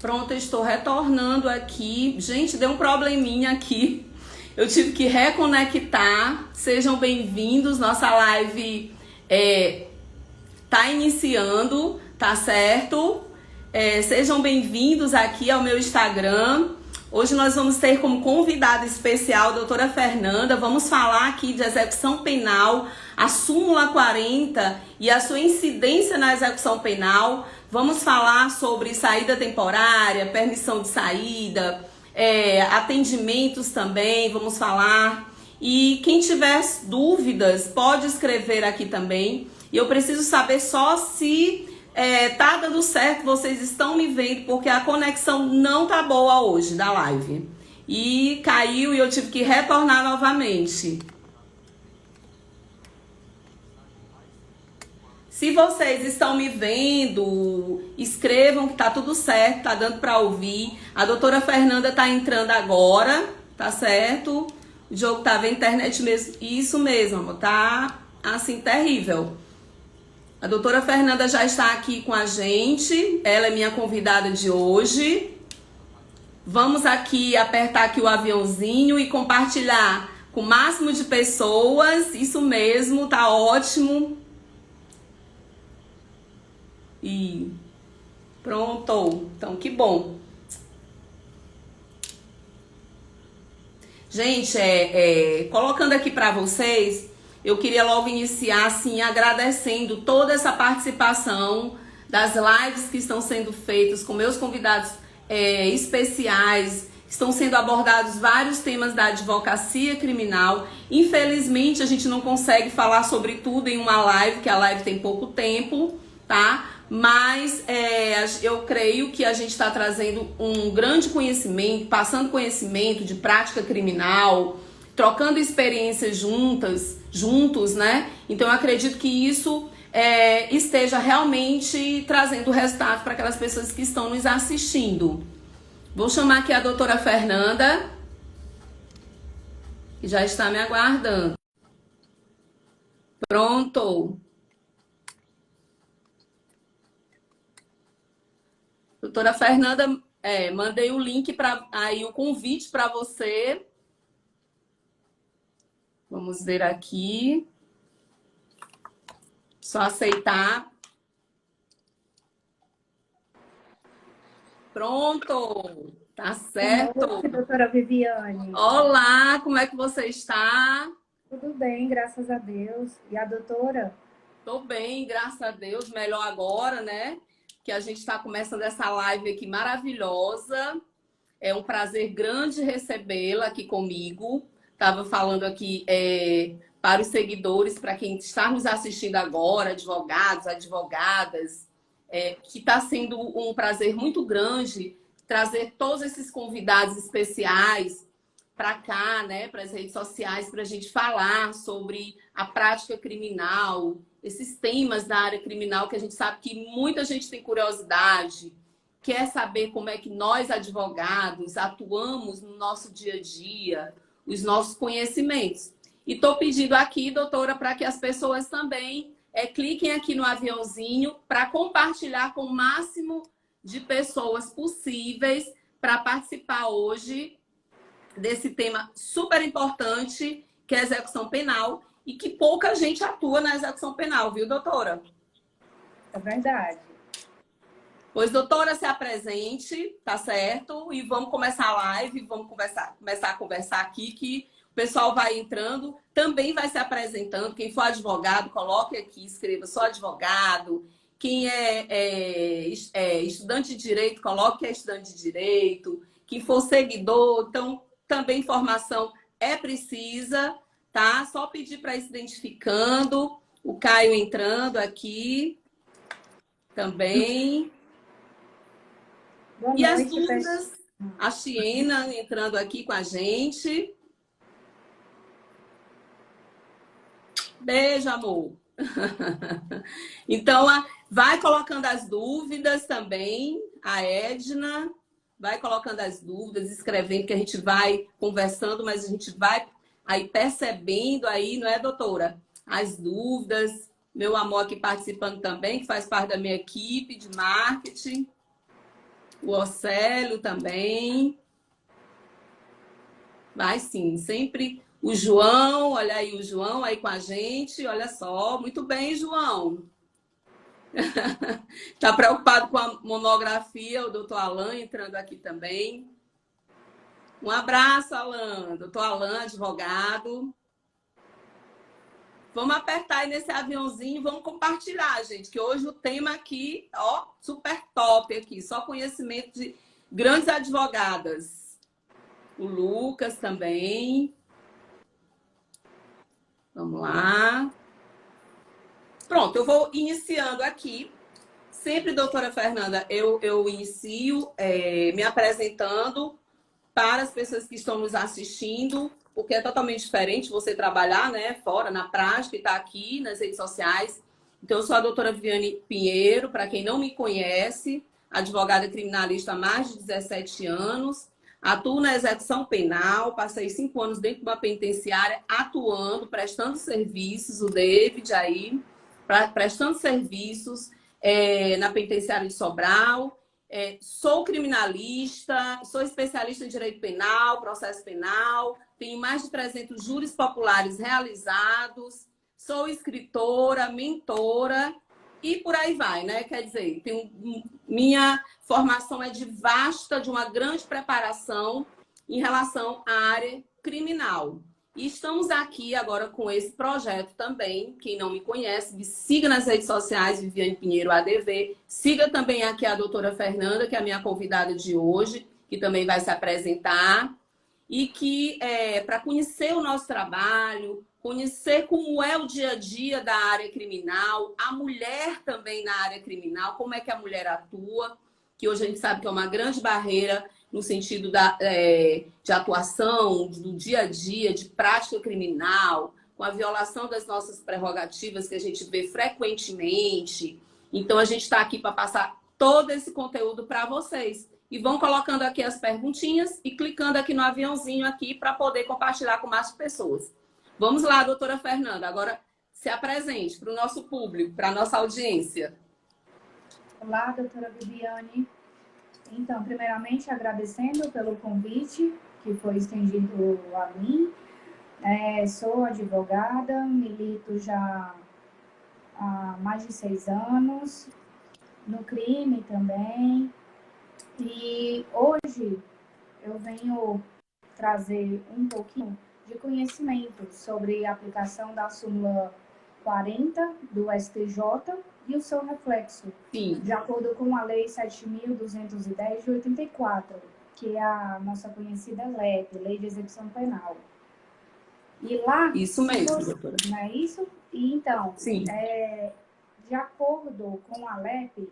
Pronto, eu estou retornando aqui. Gente, deu um probleminha aqui. Eu tive que reconectar. Sejam bem-vindos. Nossa live tá iniciando, tá certo? Sejam bem-vindos aqui ao meu Instagram. Hoje nós vamos ter como convidada especial a doutora Fernanda. Vamos falar aqui de execução penal, a súmula 40 e a sua incidência na execução penal. Vamos falar sobre saída temporária, permissão de saída, atendimentos também, vamos falar. E quem tiver dúvidas pode escrever aqui também. E eu preciso saber só se tá dando certo, vocês estão me vendo, porque a conexão não tá boa hoje da live. E caiu e eu tive que retornar novamente. Se vocês estão me vendo, escrevam que tá tudo certo, tá dando para ouvir. A doutora Fernanda tá entrando agora, tá certo? O jogo tá vendo, internet mesmo. Isso mesmo, amor, tá assim, terrível. A doutora Fernanda já está aqui com a gente, ela é minha convidada de hoje. Vamos aqui apertar aqui o aviãozinho e compartilhar com o máximo de pessoas. Isso mesmo, tá ótimo. E pronto, então que bom. Gente, colocando aqui para vocês, eu queria logo iniciar assim agradecendo toda essa participação das lives que estão sendo feitas com meus convidados especiais. Estão sendo abordados vários temas da advocacia criminal. Infelizmente, a gente não consegue falar sobre tudo em uma live, que a live tem pouco tempo, tá? Mas eu creio que a gente está trazendo um grande conhecimento, passando conhecimento de prática criminal, trocando experiências juntos, né? Então eu acredito que isso esteja realmente trazendo resultado para aquelas pessoas que estão nos assistindo. Vou chamar aqui a doutora Fernanda, que já está me aguardando. Pronto. Doutora Fernanda, mandei o link o convite para você. Vamos ver aqui. Só aceitar. Pronto, tá certo. Boa noite, doutora Viviane. Olá, como é que você está? Tudo bem, graças a Deus. E a doutora? Tô bem, graças a Deus. Melhor agora, né? Que a gente está começando essa live aqui maravilhosa. É um prazer grande recebê-la aqui comigo. Estava falando aqui para os seguidores, para quem está nos assistindo agora, advogados, advogadas, que está sendo um prazer muito grande trazer todos esses convidados especiais para cá, né, para as redes sociais, para a gente falar sobre a prática criminal, esses temas da área criminal que a gente sabe que muita gente tem curiosidade, quer saber como é que nós, advogados, atuamos no nosso dia a dia, os nossos conhecimentos. E estou pedindo aqui, doutora, para que as pessoas também cliquem aqui no aviãozinho para compartilhar com o máximo de pessoas possíveis para participar hoje desse tema super importante, que é a execução penal, e que pouca gente atua na execução penal, viu, doutora? É verdade. Pois, doutora, se apresente, tá certo? E vamos começar a live, vamos começar a conversar aqui, que o pessoal vai entrando, também vai se apresentando. Quem for advogado, coloque aqui, escreva, sou advogado. Quem é estudante de direito, coloque que é estudante de direito. Quem for seguidor, então, também informação é precisa, tá? Só pedir para ir se identificando. O Caio entrando aqui também. Boa E as noite, dúvidas, a Xiena entrando aqui com a gente. Beijo, amor. Então, vai colocando as dúvidas também, a Edna. Vai colocando as dúvidas, escrevendo, que a gente vai conversando, mas a gente vai aí percebendo aí, não é, doutora? As dúvidas. Meu amor aqui participando também, que faz parte da minha equipe de marketing. O Océlio também. Vai sim, sempre o João, olha aí o João aí com a gente, olha só, muito bem, João. Tá preocupado com a monografia, o doutor Alan entrando aqui também. Um abraço, Alan, doutor Alan, advogado. Vamos apertar aí nesse aviãozinho e vamos compartilhar, gente, que hoje o tema aqui, ó, super top aqui, só conhecimento de grandes advogadas. O Lucas também. Vamos lá. Pronto, eu vou iniciando aqui. Sempre, doutora Fernanda, eu inicio me apresentando para as pessoas que estão nos assistindo, porque é totalmente diferente você trabalhar, né, fora, na prática, e estar aqui nas redes sociais. Então, eu sou a doutora Viviane Pinheiro, para quem não me conhece, advogada criminalista há mais de 17 anos, atuo na execução penal, passei 5 anos dentro de uma penitenciária, atuando, prestando serviços, o David aí, prestando serviços na penitenciária de Sobral. Sou criminalista, sou especialista em direito penal, processo penal, tenho mais de 300 júris populares realizados, sou escritora, mentora e por aí vai, né? Quer dizer, minha formação é de uma grande preparação em relação à área criminal. E estamos aqui agora com esse projeto também. Quem não me conhece, me siga nas redes sociais, Viviane Pinheiro ADV. Siga também aqui a doutora Fernanda, que é a minha convidada de hoje, que também vai se apresentar. E que para conhecer o nosso trabalho, conhecer como é o dia a dia da área criminal, a mulher também na área criminal, como é que a mulher atua, que hoje a gente sabe que é uma grande barreira no sentido de atuação, do dia a dia, de prática criminal, com a violação das nossas prerrogativas que a gente vê frequentemente. Então, a gente está aqui para passar todo esse conteúdo para vocês. E vão colocando aqui as perguntinhas e clicando aqui no aviãozinho aqui para poder compartilhar com mais pessoas. Vamos lá, doutora Fernanda, agora se apresente para o nosso público, para a nossa audiência. Olá, doutora Viviane. Então, primeiramente, agradecendo pelo convite que foi estendido a mim. Sou advogada, milito já há mais de 6 anos, no crime também. E hoje eu venho trazer um pouquinho de conhecimento sobre a aplicação da súmula 40 do STJ e o seu reflexo, Sim. de acordo com a Lei 7.210 de 84, que é a nossa conhecida LEP, Lei de Execução Penal. E lá... Isso mesmo, doutora. Não é isso? E então, sim. De acordo com a LEP,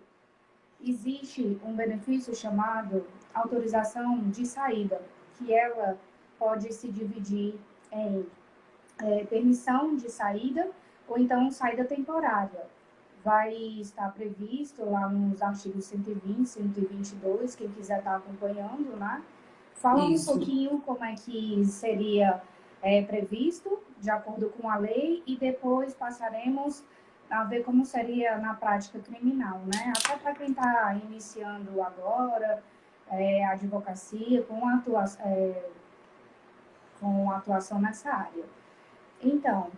existe um benefício chamado autorização de saída, que ela pode se dividir em permissão de saída ou então saída temporária. Vai estar previsto lá nos artigos 120, 122, quem quiser estar acompanhando, né? Falando um pouquinho como é que seria previsto, de acordo com a lei, e depois passaremos a ver como seria na prática criminal, né? Até para quem está iniciando agora a advocacia com atuação nessa área. Então,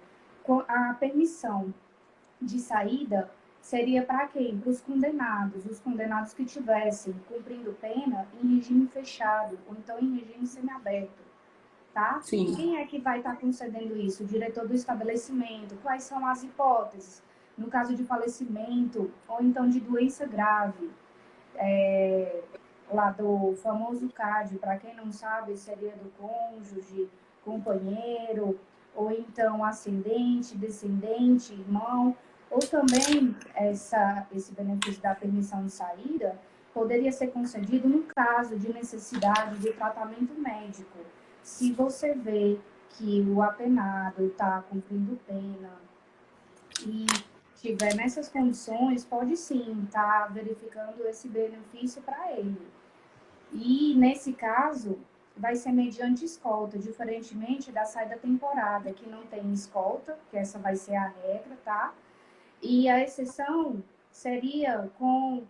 a permissão de saída seria para quem? Para os condenados que estivessem cumprindo pena em regime fechado, ou então em regime semiaberto, tá? Sim. Quem é que vai estar concedendo isso? O diretor do estabelecimento. Quais são as hipóteses? No caso de falecimento, ou então de doença grave, lá do famoso CAD, para quem não sabe, seria do cônjuge, companheiro, ou então ascendente, descendente, irmão, ou também esse benefício da permissão de saída poderia ser concedido no caso de necessidade de tratamento médico. Se você vê que o apenado está cumprindo pena e tiver nessas condições, pode sim estar verificando esse benefício para ele. E, nesse caso, vai ser mediante escolta, diferentemente da saída temporária, que não tem escolta, que essa vai ser a regra, tá? E a exceção seria com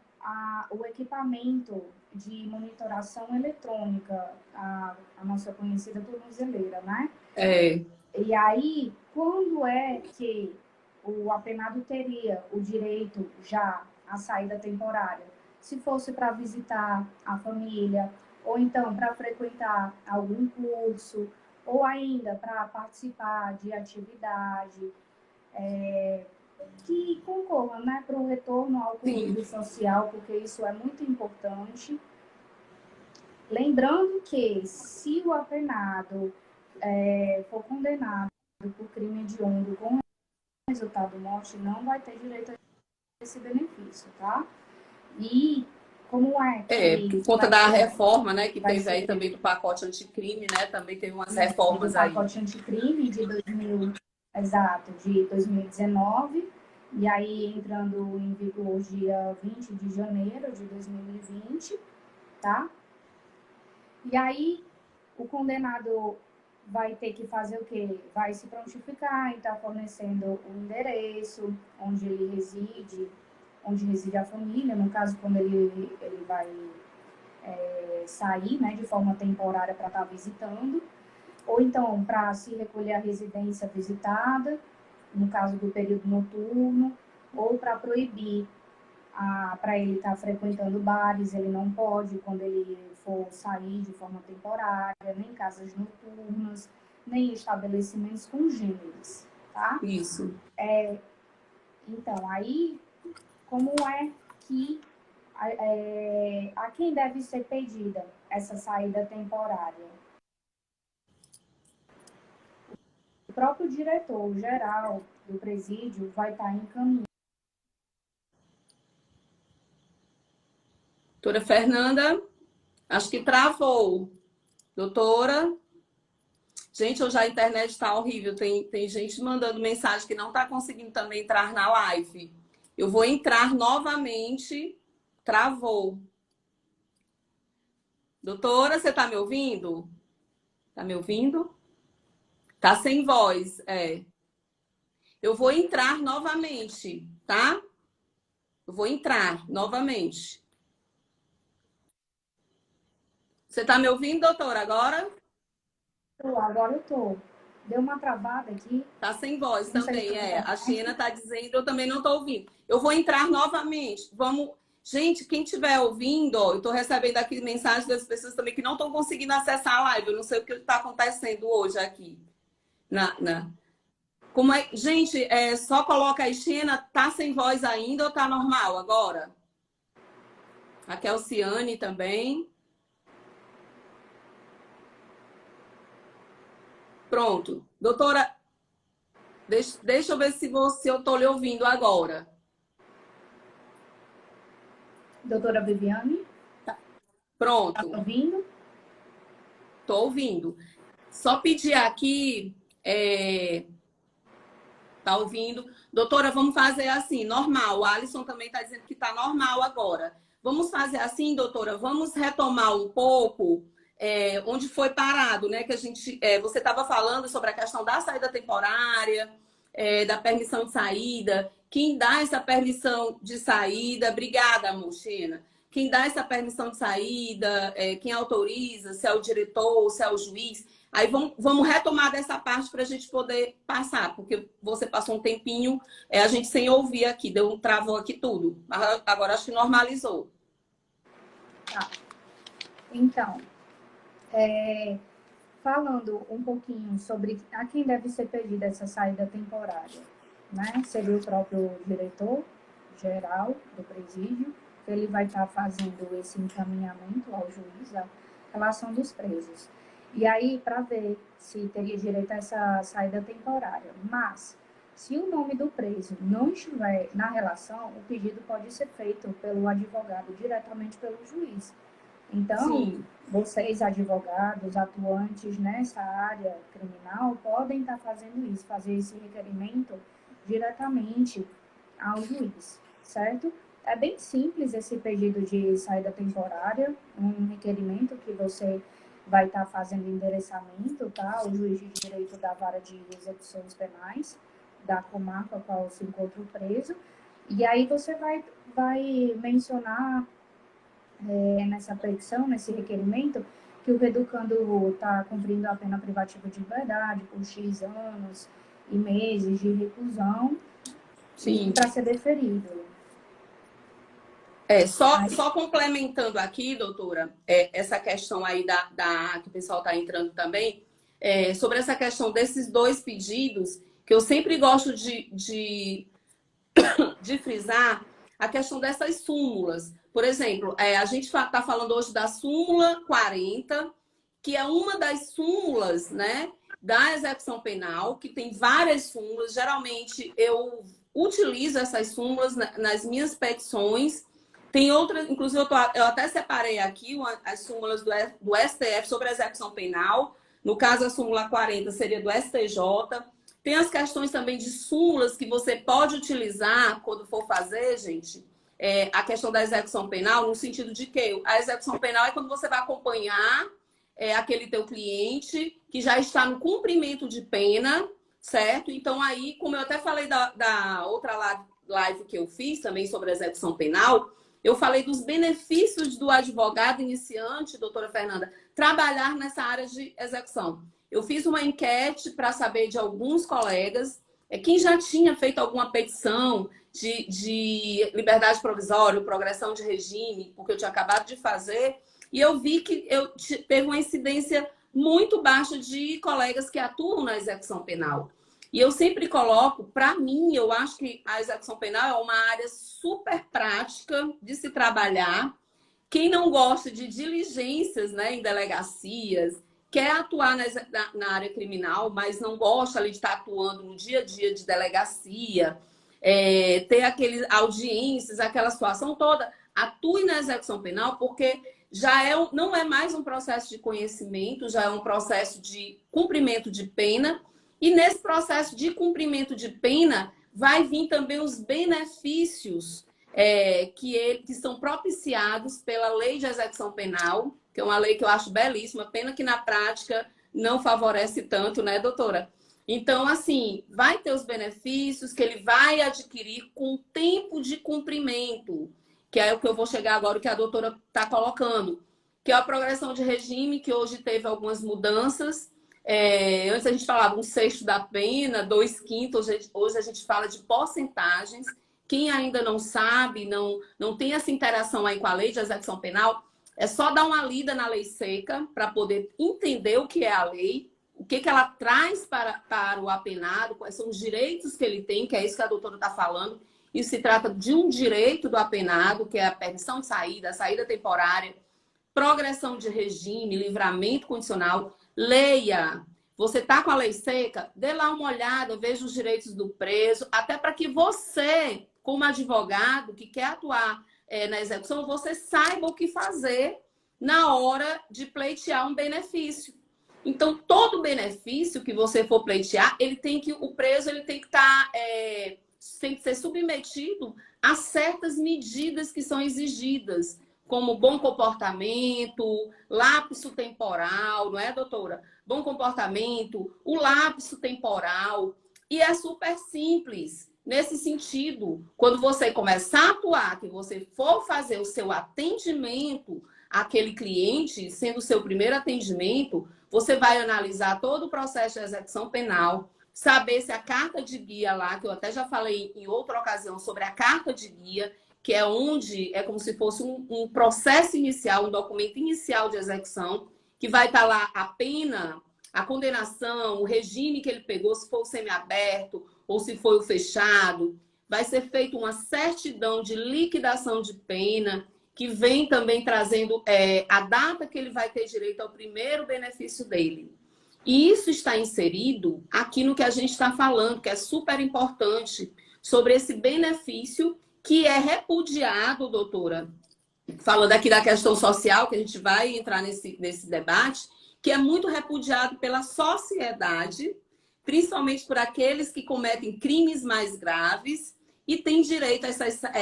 o equipamento de monitoração eletrônica, a nossa conhecida tornozeleira, né? É. E aí, quando é que o apenado teria o direito já à saída temporária? Se fosse para visitar a família, ou então para frequentar algum curso, ou ainda para participar de atividade que concorra, né, para o retorno ao Sim. convívio social, porque isso é muito importante. Lembrando que se o apenado for condenado por crime hediondo com resultado morte, não vai ter direito a esse benefício, tá? E como é Por que conta da reforma, né, que vai teve aí ser também do pacote anticrime, né? Também teve umas do reformas aí. pacote anticrime de 2019, e aí entrando em vigor dia 20 de janeiro de 2020, tá? E aí o condenado vai ter que fazer o quê? Vai se prontificar e estar fornecendo o endereço onde ele reside, onde reside a família, no caso, quando ele vai sair, né, de forma temporária para estar visitando, ou então para se recolher à residência visitada, no caso do período noturno, ou para proibir para ele estar frequentando bares, ele não pode quando ele for sair de forma temporária, nem casas noturnas, nem estabelecimentos congêneres, tá? Isso. Então, aí, como é que a quem deve ser pedida essa saída temporária? O próprio diretor-geral do presídio vai estar encaminhando. Doutora Fernanda, acho que travou. Doutora, gente, hoje a internet está horrível. Tem gente mandando mensagem que não está conseguindo também entrar na live. Eu vou entrar novamente. Travou. Doutora, você está me ouvindo? Está me ouvindo? Tá sem voz, é. Eu vou entrar novamente, tá? Eu vou entrar novamente. Você tá me ouvindo, doutora, agora? Agora eu tô. Deu uma travada aqui. Tá sem voz Não sei se também, foi é. A internet. China tá dizendo, eu também não tô ouvindo. Eu vou entrar novamente. Vamos. Gente, quem estiver ouvindo, ó, eu tô recebendo aqui mensagens das pessoas também que não estão conseguindo acessar a live. Eu não sei o que está acontecendo hoje aqui. Como é. Gente, só coloca aí, China, tá sem voz ainda ou tá normal agora? A Kelciane também. Pronto. Doutora, deixa eu ver se eu tô lhe ouvindo agora. Doutora Viviane, tá Pronto, ouvindo? tô ouvindo. Só pedir aqui, tá ouvindo? Doutora, vamos fazer assim, normal. O Alisson também tá dizendo que tá normal agora. Vamos fazer assim, doutora, vamos retomar um pouco onde foi parado, né? Que a gente, você estava falando sobre a questão da saída temporária, da permissão de saída. Quem dá essa permissão de saída? Obrigada, Mochena. Quem dá essa permissão de saída, quem autoriza, se é o diretor, se é o juiz. Aí vamos retomar dessa parte para a gente poder passar, porque você passou um tempinho, a gente sem ouvir aqui, travou aqui tudo. Agora acho que normalizou. Tá. Então, falando um pouquinho sobre a quem deve ser pedida essa saída temporária, né? Seria o próprio diretor geral do presídio, que ele vai estar fazendo esse encaminhamento ao juiz da relação dos presos. E aí, para ver se teria direito a essa saída temporária. Mas, se o nome do preso não estiver na relação, o pedido pode ser feito pelo advogado diretamente pelo juiz. Então, Sim, vocês, advogados, atuantes nessa área criminal, podem estar fazendo isso, fazer esse requerimento diretamente ao juiz, certo? É bem simples esse pedido de saída temporária, um requerimento que você vai estar fazendo endereçamento, tá? O juiz de direito da vara de execuções penais, da comarca a qual se encontra o preso, E aí você vai mencionar nessa petição, nesse requerimento, que o educando está cumprindo a pena privativa de liberdade por X anos e meses de reclusão e para ser deferido. Só complementando aqui, doutora, essa questão aí que o pessoal está entrando também, sobre essa questão desses dois pedidos, que eu sempre gosto de frisar, a questão dessas súmulas. Por exemplo, a gente está falando hoje da súmula 40, que é uma das súmulas, né, da execução penal, que tem várias súmulas. Geralmente, eu utilizo essas súmulas nas minhas petições. Tem outras, inclusive eu até separei aqui as súmulas do STF sobre a execução penal. No caso, a súmula 40 seria do STJ. Tem as questões também de súmulas que você pode utilizar quando for fazer, gente, a questão da execução penal, no sentido de que a execução penal é quando você vai acompanhar aquele teu cliente que já está no cumprimento de pena, certo? Então, aí, como eu até falei da outra live que eu fiz também sobre a execução penal, eu falei dos benefícios do advogado iniciante, doutora Fernanda, trabalhar nessa área de execução. Eu fiz uma enquete para saber de alguns colegas, quem já tinha feito alguma petição de liberdade provisória, progressão de regime, porque eu tinha acabado de fazer, e eu vi que teve uma incidência muito baixa de colegas que atuam na execução penal. E eu sempre coloco, para mim, eu acho que a execução penal é uma área super prática de se trabalhar. Quem não gosta de diligências, né, em delegacias, quer atuar na área criminal, mas não gosta ali de estar atuando no dia a dia de delegacia, ter aqueles audiências, aquela situação toda, atue na execução penal, porque não é mais um processo de conhecimento, já é um processo de cumprimento de pena. E nesse processo de cumprimento de pena, vai vir também os benefícios que são propiciados pela Lei de Execução Penal, que é uma lei que eu acho belíssima, pena que na prática não favorece tanto, né, doutora? Então, assim, vai ter os benefícios que ele vai adquirir com tempo de cumprimento, que é o que eu vou chegar agora, o que a doutora está colocando, que é a progressão de regime, que hoje teve algumas mudanças. Antes a gente falava 1/6 da pena, 2/5, hoje a gente fala de porcentagens. Quem ainda não sabe, não tem essa interação aí com a lei de execução penal, é só dar uma lida na lei seca para poder entender o que é a lei, o que ela traz para o apenado, quais são os direitos que ele tem, que é isso que a doutora está falando. Isso se trata de um direito do apenado, que é a permissão de saída, a saída temporária, progressão de regime, livramento condicional. Leia. Você está com a lei seca? Dê lá uma olhada, veja os direitos do preso, até para que você, como advogado que quer atuar na execução, você saiba o que fazer na hora de pleitear um benefício. Então, todo benefício que você for pleitear, o preso tem que tem que ser submetido a certas medidas que são exigidas, como bom comportamento, lapso temporal, não é, doutora? Bom comportamento, o lapso temporal. E é super simples. Nesse sentido, quando você começar a atuar, que você for fazer o seu atendimento àquele cliente, sendo o seu primeiro atendimento, você vai analisar todo o processo de execução penal, saber se a carta de guia lá, que eu até já falei em outra ocasião sobre a carta de guia, que é onde é como se fosse um processo inicial, um documento inicial de execução, que vai estar lá a pena, a condenação, o regime que ele pegou, se for o semiaberto ou se foi o fechado. Vai ser feita uma certidão de liquidação de pena, que vem também trazendo a data que ele vai ter direito ao primeiro benefício dele. E isso está inserido aqui no que a gente está falando, que é super importante, sobre esse benefício que é repudiado, doutora, falando aqui da questão social, que a gente vai entrar nesse debate, que é muito repudiado pela sociedade, principalmente por aqueles que cometem crimes mais graves e têm direito a essa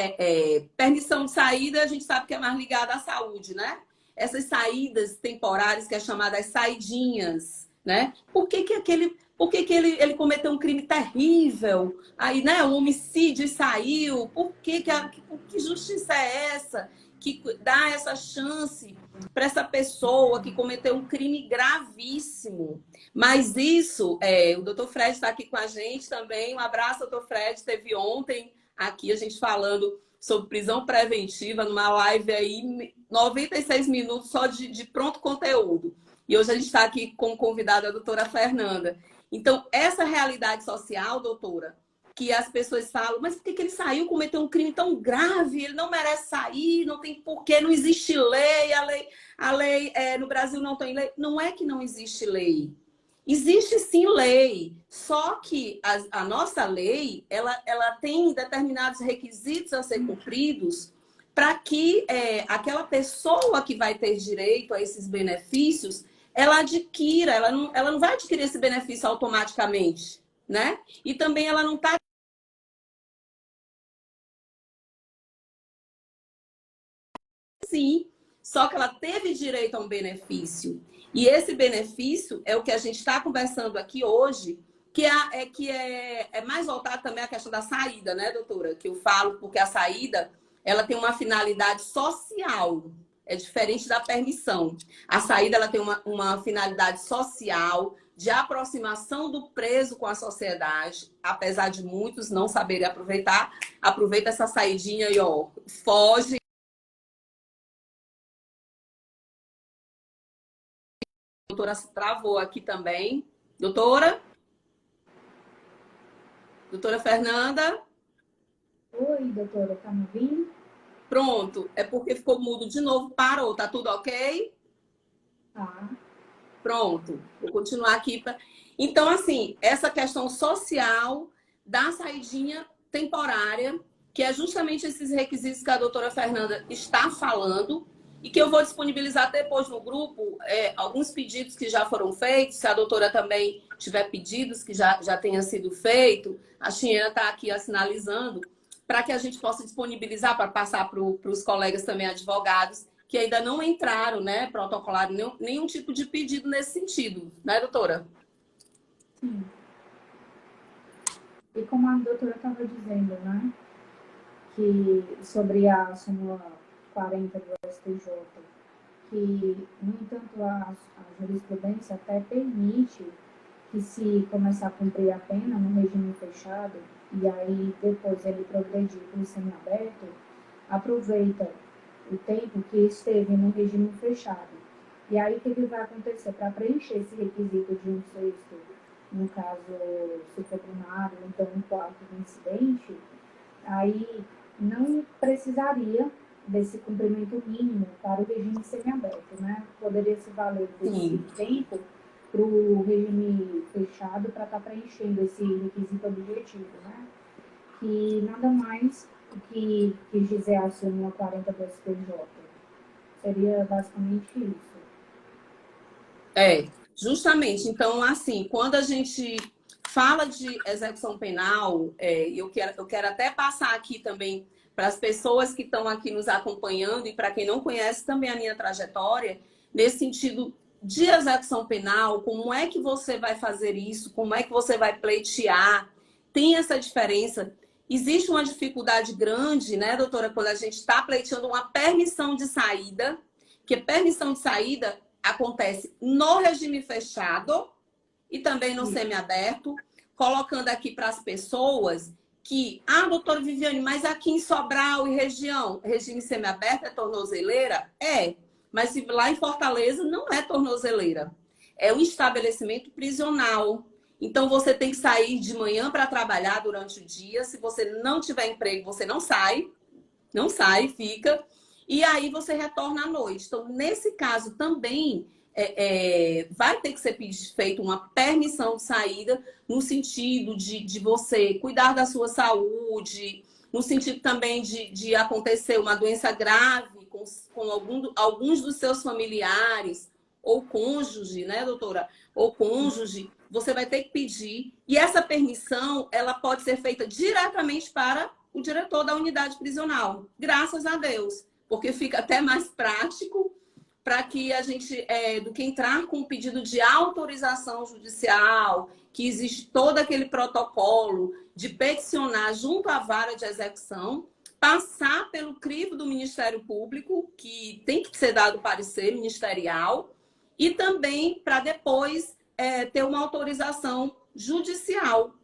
permissão de saída, a gente sabe que é mais ligada à saúde, né? Essas saídas temporárias, que é chamadas saidinhas, né? Por que aquele Por que que ele cometeu um crime terrível? Aí, né, um homicídio e saiu. Por que que justiça é essa? Que dá essa chance para essa pessoa que cometeu um crime gravíssimo. Mas isso, o doutor Fred está aqui com a gente também. Um abraço, doutor Fred. Esteve ontem aqui a gente falando sobre prisão preventiva, numa live aí, 96 minutos só de pronto conteúdo. E hoje a gente está aqui como convidada a doutora Fernanda. Então, essa realidade social, doutora, que as pessoas falam, mas por que ele saiu, cometeu um crime tão grave, ele não merece sair, não tem porquê, não existe lei, a lei no Brasil não tem lei. Não é que não existe lei. Existe sim lei, só que a nossa lei, ela tem determinados requisitos a ser cumpridos para que aquela pessoa que vai ter direito a esses benefícios, ela adquira, ela não vai adquirir esse benefício automaticamente, né? E também ela não está sim, só que ela teve direito a um benefício. E esse benefício é o que a gente está conversando aqui hoje, que é mais voltado também à questão da saída, né, doutora? Que eu falo porque a saída ela tem uma finalidade social, é diferente da permissão. A saída ela tem uma finalidade social, de aproximação do preso com a sociedade, apesar de muitos não saberem aproveitar, aproveita essa saidinha e ó, foge. A doutora se travou aqui também. Doutora? Doutora Fernanda? Oi, doutora, tá me ouvindo? Pronto. É porque ficou mudo de novo. Parou. Tá tudo ok? Tá. Pronto. Vou continuar aqui. Então, assim, essa questão social da saidinha temporária, que é justamente esses requisitos que a doutora Fernanda está falando, e que eu vou disponibilizar depois no grupo alguns pedidos que já foram feitos. Se a doutora também tiver pedidos que já tenha sido feito, a Chiena está aqui sinalizando, para que a gente possa disponibilizar para passar para os colegas também advogados que ainda não entraram, né, protocolaram nenhum tipo de pedido nesse sentido, né, doutora? Sim. E como a doutora estava dizendo, né, que sobre a súmula 40 do STJ, que, no entanto, a jurisprudência até permite que se começar a cumprir a pena no regime fechado, e aí depois ele progredir para o semiaberto, aproveita o tempo que esteve no regime fechado. E aí o que vai acontecer? Para preencher esse requisito de um sexto, no caso, se for primário, então um quarto do incidente, aí não precisaria desse cumprimento mínimo para o regime semiaberto, né? Poderia se valer desse tempo para o regime fechado para estar preenchendo esse requisito objetivo, né? Que nada mais que dizer a súmula 40 do STJ. Seria basicamente isso. Justamente. Então, assim, quando a gente fala de execução penal, eu quero até passar aqui também para as pessoas que estão aqui nos acompanhando e para quem não conhece também a minha trajetória, nesse sentido de execução penal, como é que você vai fazer isso, como é que você vai pleitear, tem essa diferença. Existe uma dificuldade grande, né, doutora, quando a gente está pleiteando uma permissão de saída, que permissão de saída acontece no regime fechado e também no semiaberto, colocando aqui para as pessoas que, doutora Viviane, mas aqui em Sobral e região, regime semiaberto é tornozeleira? Mas lá em Fortaleza não é tornozeleira. É um estabelecimento prisional. Então, você tem que sair de manhã para trabalhar durante o dia. Se você não tiver emprego, você não sai, fica. E aí você retorna à noite. Então, nesse caso também, vai ter que ser feita uma permissão de saída no sentido de você cuidar da sua saúde, no sentido também de acontecer uma doença grave com alguns dos seus familiares ou cônjuge, né, doutora? Ou cônjuge, você vai ter que pedir. E essa permissão, ela pode ser feita diretamente para o diretor da unidade prisional. Graças a Deus. Porque fica até mais prático, para que a gente, do que entrar com um pedido de autorização judicial, que existe todo aquele protocolo de peticionar junto à vara de execução, passar pelo crivo do Ministério Público, que tem que ser dado parecer ministerial, e também para depois ter uma autorização judicial.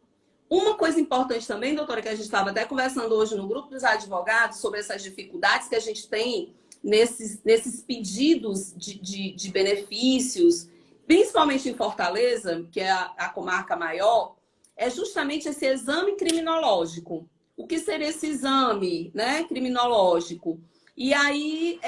Uma coisa importante também, doutora, que a gente estava até conversando hoje no grupo dos advogados sobre essas dificuldades que a gente tem nesses pedidos de benefícios, principalmente em Fortaleza, que é a comarca maior, é justamente esse exame criminológico. O que seria esse exame, né, criminológico? E aí,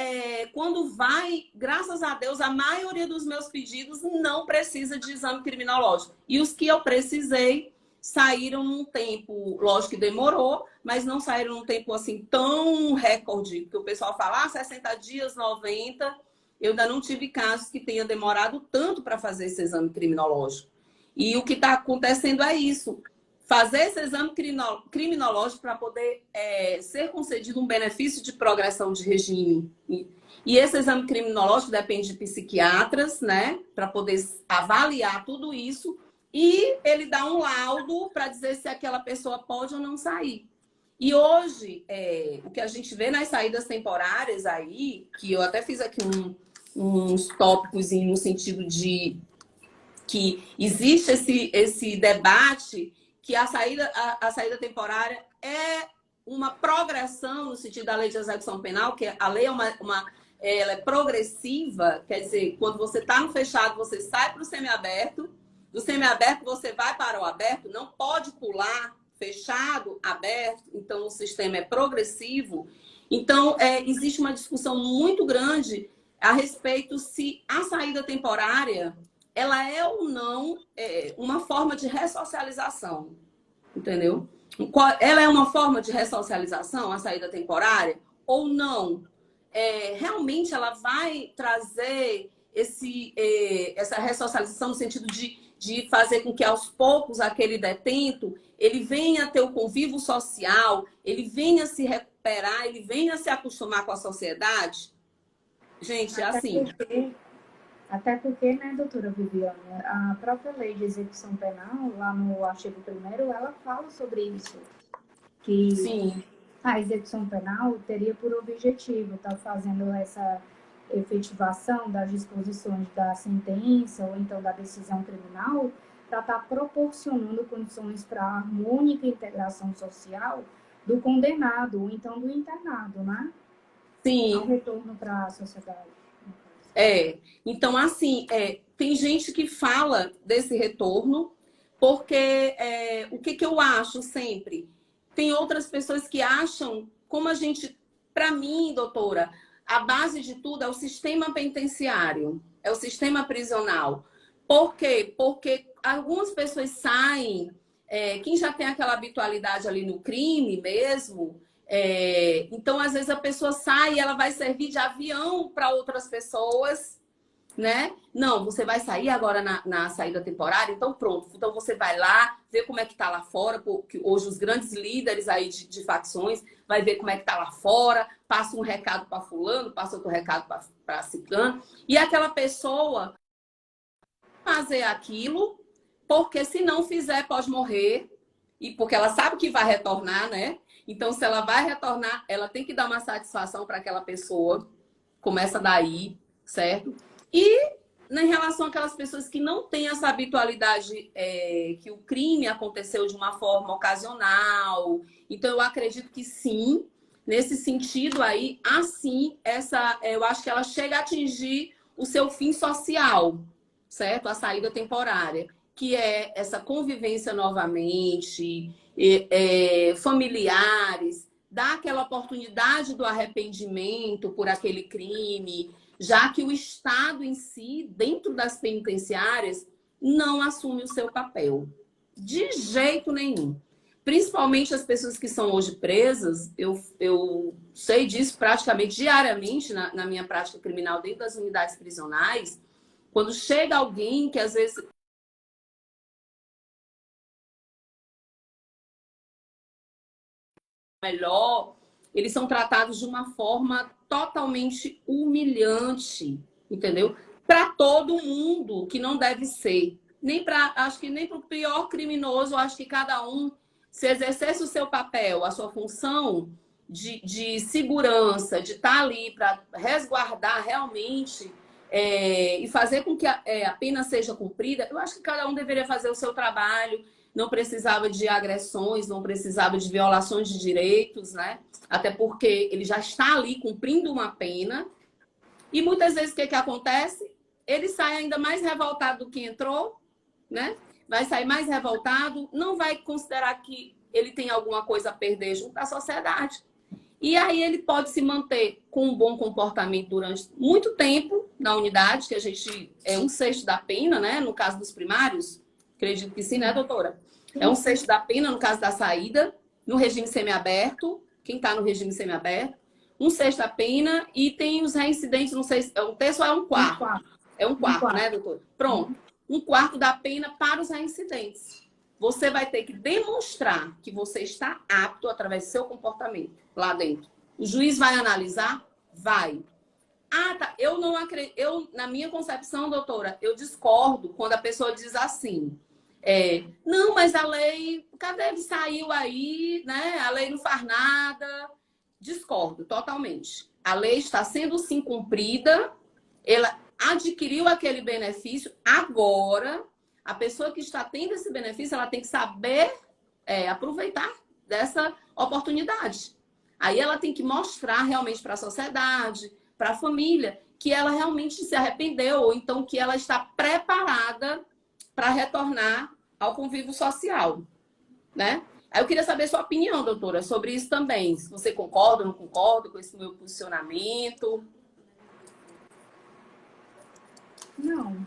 quando vai, graças a Deus, a maioria dos meus pedidos não precisa de exame criminológico. E os que eu precisei saíram num tempo, lógico que demorou, mas não saíram num tempo assim tão recorde, que o pessoal fala, 60 dias, 90. Eu ainda não tive casos que tenha demorado tanto para fazer esse exame criminológico. E o que está acontecendo é isso. Fazer esse exame criminológico para poder ser concedido um benefício de progressão de regime. E esse exame criminológico depende de psiquiatras, né? Para poder avaliar tudo isso. E ele dá um laudo para dizer se aquela pessoa pode ou não sair. E hoje, o que a gente vê nas saídas temporárias aí, que eu até fiz aqui uns tópicos no sentido de que existe esse debate que a saída temporária é uma progressão no sentido da lei de execução penal, que a lei ela é progressiva, quer dizer, quando você está no fechado, você sai para o semiaberto, do semiaberto você vai para o aberto, não pode pular fechado, aberto, então o sistema é progressivo. Então, existe uma discussão muito grande a respeito se a saída temporária ela é ou não uma forma de ressocialização, entendeu? Ela é uma forma de ressocialização, a saída temporária, ou não? Realmente ela vai trazer essa ressocialização no sentido de fazer com que aos poucos aquele detento ele venha ter o convívio social, ele venha se recuperar, ele venha se acostumar com a sociedade? Gente, é assim. Até porque, né, doutora Viviane, a própria lei de execução penal, lá no artigo 1º, ela fala sobre isso. Que Sim. a execução penal teria por objetivo estar fazendo essa efetivação das disposições da sentença ou então da decisão criminal para estar proporcionando condições para a harmônica integração social do condenado ou então do internado, né? Sim. Ao retorno para a sociedade. Então, assim, tem gente que fala desse retorno, porque o que eu acho sempre? Tem outras pessoas que acham, como a gente, para mim, doutora, a base de tudo é o sistema penitenciário, é o sistema prisional. Por quê? Porque algumas pessoas saem, quem já tem aquela habitualidade ali no crime mesmo, então, às vezes, a pessoa sai e ela vai servir de avião para outras pessoas, né? Não, você vai sair agora na saída temporária, então pronto. Então, você vai lá, ver como é que tá lá fora, porque hoje os grandes líderes aí de facções vai ver como é que tá lá fora, passa um recado para fulano, passa outro recado para ciclano, e aquela pessoa fazer aquilo, porque se não fizer, pode morrer, e porque ela sabe que vai retornar, né? Então, se ela vai retornar, ela tem que dar uma satisfação para aquela pessoa. Começa daí, certo? E em relação àquelas pessoas que não têm essa habitualidade, que o crime aconteceu de uma forma ocasional. Então, eu acredito que sim, nesse sentido aí, assim, eu acho que ela chega a atingir o seu fim social, certo? A saída temporária, que é essa convivência novamente, familiares, dá aquela oportunidade do arrependimento por aquele crime, já que o Estado em si, dentro das penitenciárias, não assume o seu papel. De jeito nenhum. Principalmente as pessoas que são hoje presas, eu sei disso praticamente diariamente na minha prática criminal dentro das unidades prisionais, quando chega alguém que às vezes melhor, eles são tratados de uma forma totalmente humilhante. entendeu? Para todo mundo, que não deve ser. Nem para, acho que nem para o pior criminoso, acho que cada um, se exercesse o seu papel, a sua função de segurança, de estar ali para resguardar realmente e fazer com que a pena seja cumprida, eu acho que cada um deveria fazer o seu trabalho, não precisava de agressões, não precisava de violações de direitos, né? Até porque ele já está ali cumprindo uma pena. E muitas vezes o que acontece? Ele sai ainda mais revoltado do que entrou, né? Vai sair mais revoltado, não vai considerar que ele tem alguma coisa a perder junto à sociedade. E aí ele pode se manter com um bom comportamento durante muito tempo na unidade, que a gente é 1/6 da pena, né? No caso dos primários, acredito que sim, né, doutora? É 1/6 da pena no caso da saída, no regime semiaberto, quem está no regime semiaberto, 1/6 da pena, e tem os reincidentes, não sei se é 1/3 ou é 1/4. É 1/4, né, doutora? Pronto. 1/4 da pena para os reincidentes. Você vai ter que demonstrar que você está apto através do seu comportamento lá dentro. O juiz vai analisar? Vai. Ah, tá. Eu não acredito. Na minha concepção, doutora, eu discordo quando a pessoa diz assim. Não, mas a lei, cadê ele saiu aí, né? A lei não faz nada. Discordo totalmente. A lei está sendo sim cumprida, ela adquiriu aquele benefício, agora a pessoa que está tendo esse benefício, ela tem que saber aproveitar dessa oportunidade. Aí ela tem que mostrar realmente para a sociedade, para a família, que ela realmente se arrependeu, ou então que ela está preparada para retornar ao convívio social, né? Aí eu queria saber sua opinião, doutora, sobre isso também. Se você concorda ou não concorda com esse meu posicionamento. Não.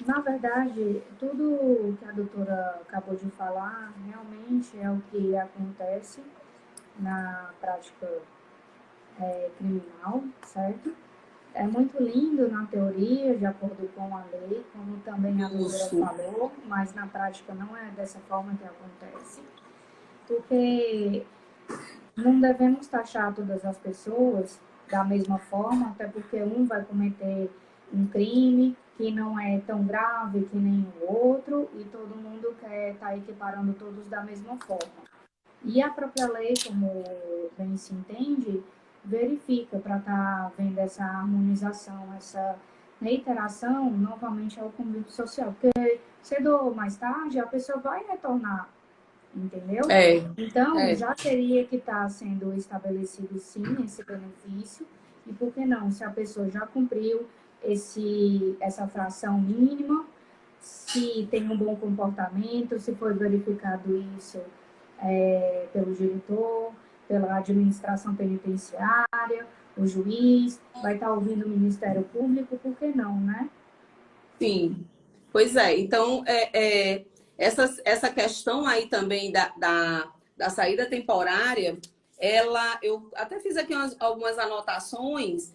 Na verdade, tudo que a doutora acabou de falar realmente é o que acontece na prática criminal, certo? É muito lindo na teoria, de acordo com a lei, como também a doutora falou, mas na prática não é dessa forma que acontece. Porque não devemos taxar todas as pessoas da mesma forma, até porque um vai cometer um crime que não é tão grave que nem o outro, e todo mundo quer estar equiparando todos da mesma forma. E a própria lei, como bem se entende, verifica para estar vendo essa harmonização, essa reiteração novamente ao convívio social. Porque cedo ou mais tarde a pessoa vai retornar, entendeu? Então, já teria que estar sendo estabelecido sim esse benefício. E por que não? Se a pessoa já cumpriu essa fração mínima, se tem um bom comportamento, se foi verificado isso pelo diretor, pela administração penitenciária, o juiz, vai estar ouvindo o Ministério Público, por que não, né? Sim, pois é. Então, essa questão aí também da saída temporária, eu até fiz aqui algumas anotações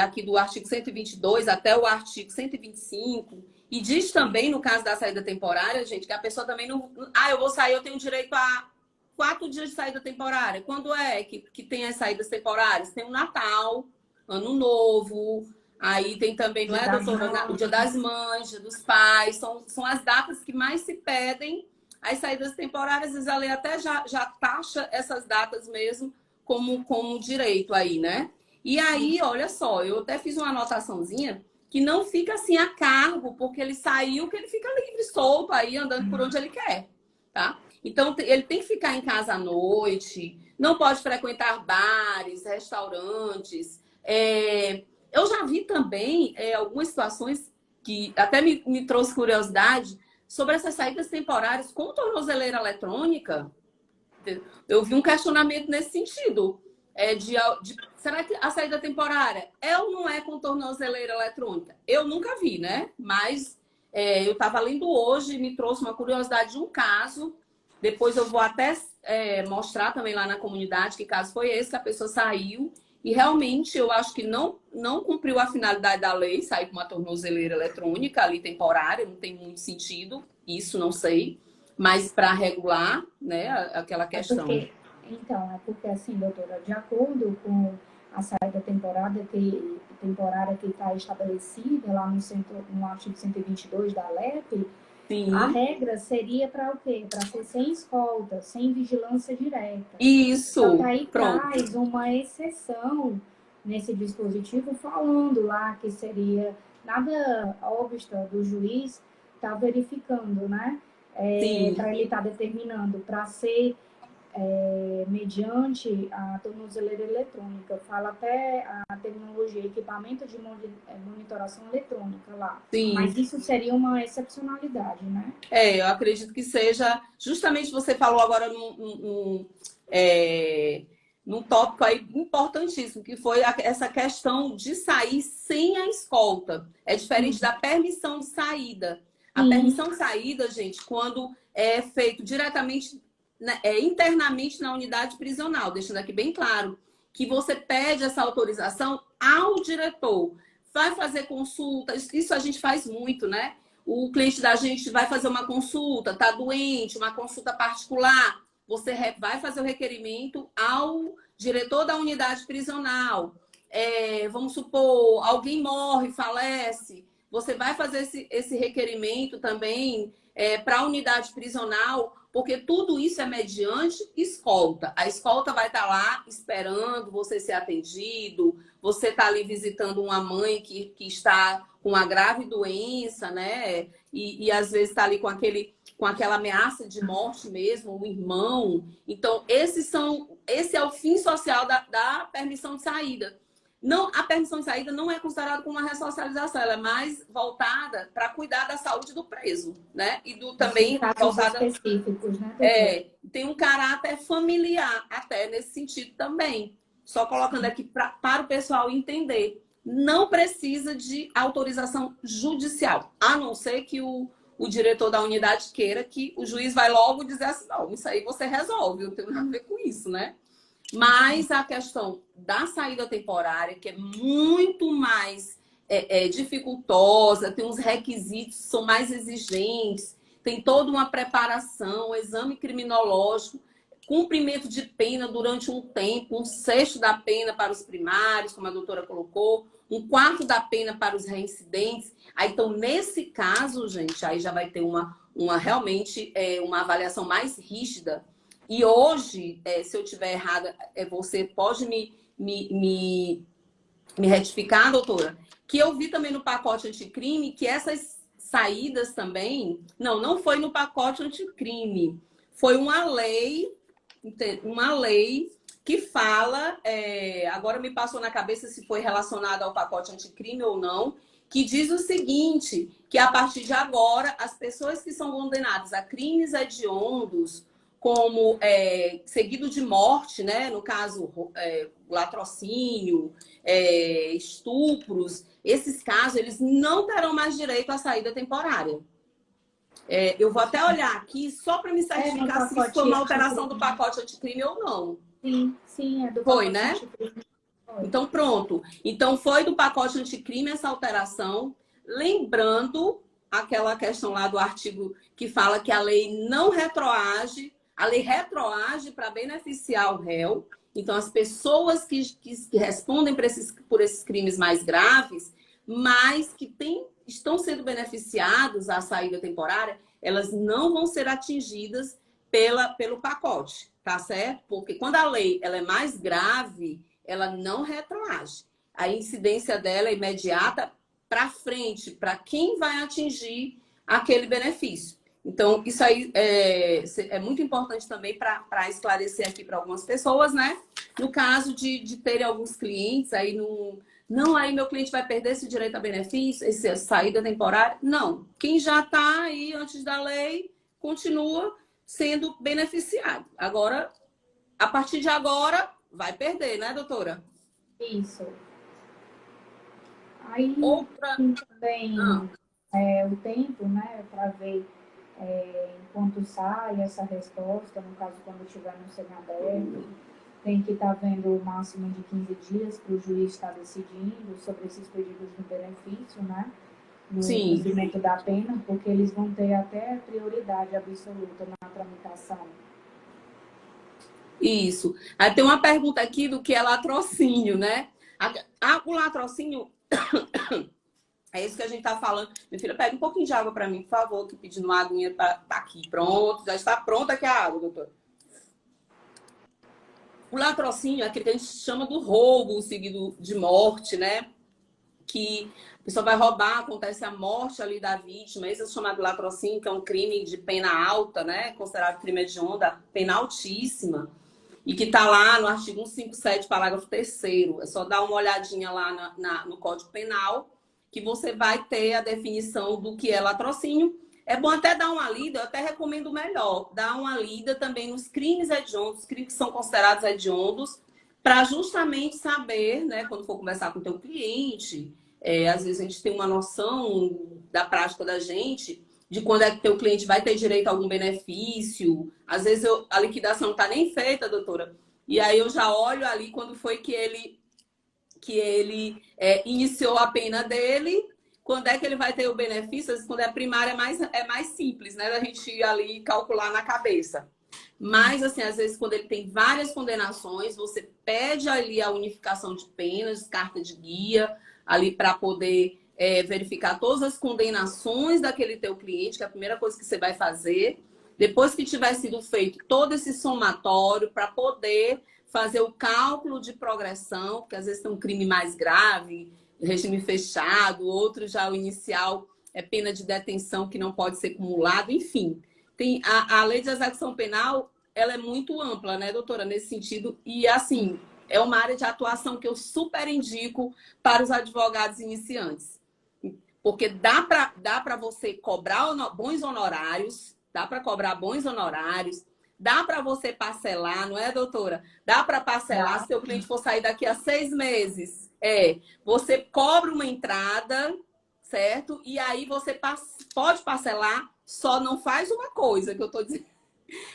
aqui do artigo 122 até o artigo 125, e diz também, no caso da saída temporária, gente, que a pessoa também não... Ah, eu vou sair, eu tenho direito a 4 dias de saída temporária. Quando é que tem as saídas temporárias? Tem o Natal, Ano Novo, aí tem também, não é, doutora? O Dia das Mães, Dia dos Pais, são as datas que mais se pedem as saídas temporárias, e a lei até já taxa essas datas mesmo como direito aí, né? E aí, olha só, eu até fiz uma anotaçãozinha que não fica assim a cargo, porque ele saiu, que ele fica livre, solto aí, andando por onde ele quer, tá? Então, ele tem que ficar em casa à noite, não pode frequentar bares, restaurantes. Eu já vi também algumas situações que até me trouxe curiosidade sobre essas saídas temporárias com tornozeleira eletrônica. Eu vi um questionamento nesse sentido. Será que a saída temporária é ou não é com tornozeleira eletrônica? Eu nunca vi, né? Mas eu estava lendo hoje e me trouxe uma curiosidade de um caso. Depois eu vou até mostrar também lá na comunidade que caso foi esse, que a pessoa saiu e realmente eu acho que não cumpriu a finalidade da lei, sair com uma tornozeleira eletrônica ali temporária, não tem muito sentido, isso não sei, mas para regular, né, aquela questão. É porque assim, doutora, de acordo com a saída temporária que está estabelecida lá no artigo 122 da LEP, a Sim. regra seria para o quê? Para ser sem escolta, sem vigilância direta. Só que Isso, aí pronto. traz uma exceção nesse dispositivo falando lá que seria nada obsta do juiz estar verificando, né? Sim. Para ele estar determinando, para ser mediante a tornozeleira eletrônica. Fala até a tecnologia, equipamento de monitoração eletrônica lá. Mas Sim. isso seria uma excepcionalidade, né? Eu acredito que seja. Justamente você falou agora num tópico aí importantíssimo, que foi essa questão de sair sem a escolta. É diferente da permissão de saída. A Sim, permissão de saída, gente, quando é feito diretamente, né, internamente na unidade prisional, deixando aqui bem claro, que você pede essa autorização ao diretor. Vai fazer consulta, isso a gente faz muito, né? O cliente da gente vai fazer uma consulta, está doente, uma consulta particular, você vai fazer o requerimento ao diretor da unidade prisional. Vamos supor, alguém morre, falece, você vai fazer esse requerimento também para a unidade prisional, porque tudo isso é mediante escolta. A escolta vai estar lá esperando você ser atendido, você está ali visitando uma mãe que está com uma grave doença, né? E às vezes está ali com aquela ameaça de morte mesmo, o irmão. Então, esse é o fim social da permissão de saída. Não, a permissão de saída não é considerada como uma ressocialização, ela é mais voltada para cuidar da saúde do preso, né? E do em também casos voltada específicos, né, doutora? tem um caráter familiar até nesse sentido também. Só colocando aqui para o pessoal entender. Não precisa de autorização judicial, a não ser que o diretor da unidade queira que o juiz vai logo dizer assim, não, isso aí você resolve, não tem nada a ver com isso, né? Mas a questão da saída temporária, que é muito mais dificultosa, tem uns requisitos que são mais exigentes, tem toda uma preparação, exame criminológico, cumprimento de pena durante um tempo, um sexto da pena para os primários, como a doutora colocou, um quarto da pena para os reincidentes. Aí, então, nesse caso, gente, aí já vai ter realmente uma avaliação mais rígida. E hoje, se eu estiver errada, você pode me retificar, doutora? Que eu vi também no pacote anticrime que essas saídas também. Não foi no pacote anticrime. Foi uma lei que fala. Agora me passou na cabeça se foi relacionado ao pacote anticrime ou não. Que diz o seguinte: que a partir de agora, as pessoas que são condenadas a crimes hediondos, como seguido de morte, né? No caso, latrocínio, estupros, esses casos, eles não terão mais direito à saída temporária. Eu vou até olhar aqui só para me No certificar se isso foi pacote uma alteração do anticrime. pacote anticrime ou não. Sim, é do Foi, pacote né? anticrime. Foi. Então, pronto. Então, foi do pacote anticrime essa alteração. Lembrando aquela questão lá do artigo que fala que a lei não retroage, a lei retroage para beneficiar o réu. Então, as pessoas que respondem por esses crimes mais graves, mas que estão sendo beneficiados à saída temporária, elas não vão ser atingidas pelo pacote, tá certo? Porque quando a lei ela é mais grave, ela não retroage. A incidência dela é imediata para frente, para quem vai atingir aquele benefício. Então, isso aí é muito importante também para esclarecer aqui para algumas pessoas, né? No caso de terem alguns clientes aí não, aí meu cliente vai perder esse direito a benefício, essa saída temporária. Não. Quem já está aí antes da lei continua sendo beneficiado. Agora, a partir de agora, vai perder, né, doutora? Isso. Aí Outra. tem também Ah, o tempo, né, para ver enquanto sai essa resposta, no caso quando estiver no semiaberto, tem que estar vendo o máximo de 15 dias para o juiz estar decidindo sobre esses pedidos de benefício, né, no sim, cumprimento da pena, porque eles vão ter até prioridade absoluta na tramitação. Isso. Aí tem uma pergunta aqui do que é latrocínio, né? O latrocínio é isso que a gente tá falando. Minha filha, pega um pouquinho de água para mim, por favor, que pedindo uma aguinha tá aqui. Pronto, já está pronta aqui a água, doutor. O latrocínio é aquele que a gente chama do roubo seguido de morte, né? Que a pessoa vai roubar, acontece a morte ali da vítima. Esse é o chamado latrocínio, que é um crime de pena alta, né? Considerado crime hediondo, pena altíssima. E que está lá no artigo 157, parágrafo 3º. É só dar uma olhadinha lá no Código Penal, que você vai ter a definição do que é latrocínio. É bom até dar uma lida, eu até recomendo melhor, dar uma lida também nos crimes hediondos, crimes que são considerados hediondos, para justamente saber, né, quando for conversar com o teu cliente, às vezes a gente tem uma noção da prática da gente, de quando é que teu cliente vai ter direito a algum benefício. Às vezes a liquidação não está nem feita, doutora. E aí eu já olho ali quando foi que ele iniciou a pena dele, quando é que ele vai ter o benefício. Às vezes, quando é primária é mais simples, né? Da gente ir ali calcular na cabeça. Mas, assim, às vezes, quando ele tem várias condenações, você pede ali a unificação de penas, carta de guia, ali para poder verificar todas as condenações daquele teu cliente, que é a primeira coisa que você vai fazer. Depois que tiver sido feito todo esse somatório, para poder fazer o cálculo de progressão, porque às vezes tem um crime mais grave, regime fechado, outro já o inicial é pena de detenção que não pode ser cumulado, enfim. Tem a lei de execução penal, ela é muito ampla, né, doutora, nesse sentido, e assim, é uma área de atuação que eu super indico para os advogados iniciantes. Porque dá para você cobrar bons honorários, dá para cobrar bons honorários, dá para você parcelar, não é, doutora? Dá para parcelar, se seu cliente for sair daqui a 6 meses. Você cobra uma entrada, certo? E aí você pode parcelar, só não faz uma coisa que eu tô dizendo.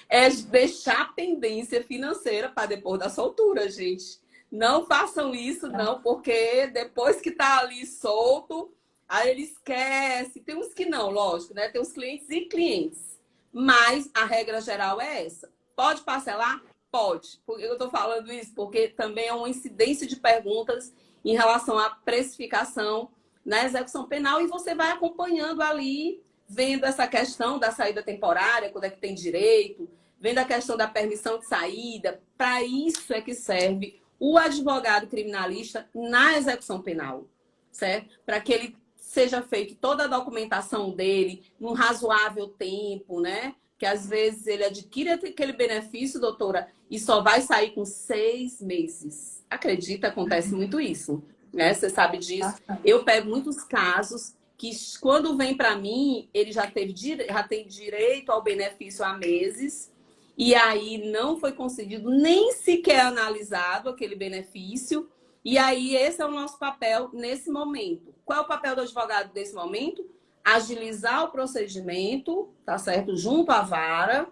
É deixar pendência financeira para depois da soltura, gente. Não façam isso, não, porque depois que tá ali solto, aí ele esquece. Tem uns que não, lógico, né? Tem os clientes e clientes. Mas a regra geral é essa. Pode parcelar? Pode. Por que eu estou falando isso? Porque também é uma incidência de perguntas em relação à precificação na execução penal e você vai acompanhando ali, vendo essa questão da saída temporária, quando é que tem direito, vendo a questão da permissão de saída. Para isso é que serve o advogado criminalista na execução penal, certo? Para que ele seja feita toda a documentação dele num razoável tempo, né? Que às vezes ele adquire aquele benefício, doutora, e só vai sair com 6 meses. Acredita, acontece muito isso, né? Você sabe disso. Eu pego muitos casos que quando vem para mim, ele já tem direito ao benefício há meses, e aí não foi concedido nem sequer analisado aquele benefício. E aí esse é o nosso papel nesse momento. Qual é o papel do advogado nesse momento? Agilizar o procedimento, tá certo? Junto à vara.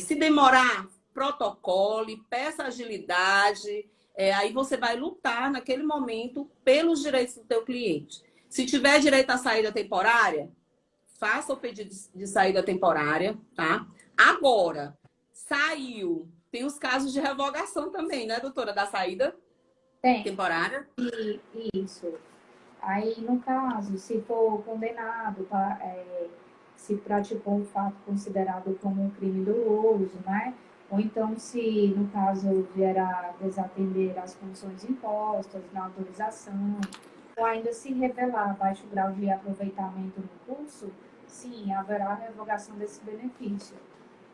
Se demorar, protocole, peça agilidade. Aí você vai lutar naquele momento pelos direitos do teu cliente. Se tiver direito à saída temporária, faça o pedido de saída temporária, tá? Agora, saiu. Tem os casos de revogação também, né, doutora, da saída temporária? Isso. Aí, no caso, se for condenado, se praticou um fato considerado como um crime doloso, né? Ou então, se, no caso, vier a desatender as funções impostas na autorização, ou ainda se revelar baixo grau de aproveitamento no curso, sim, haverá revogação desse benefício.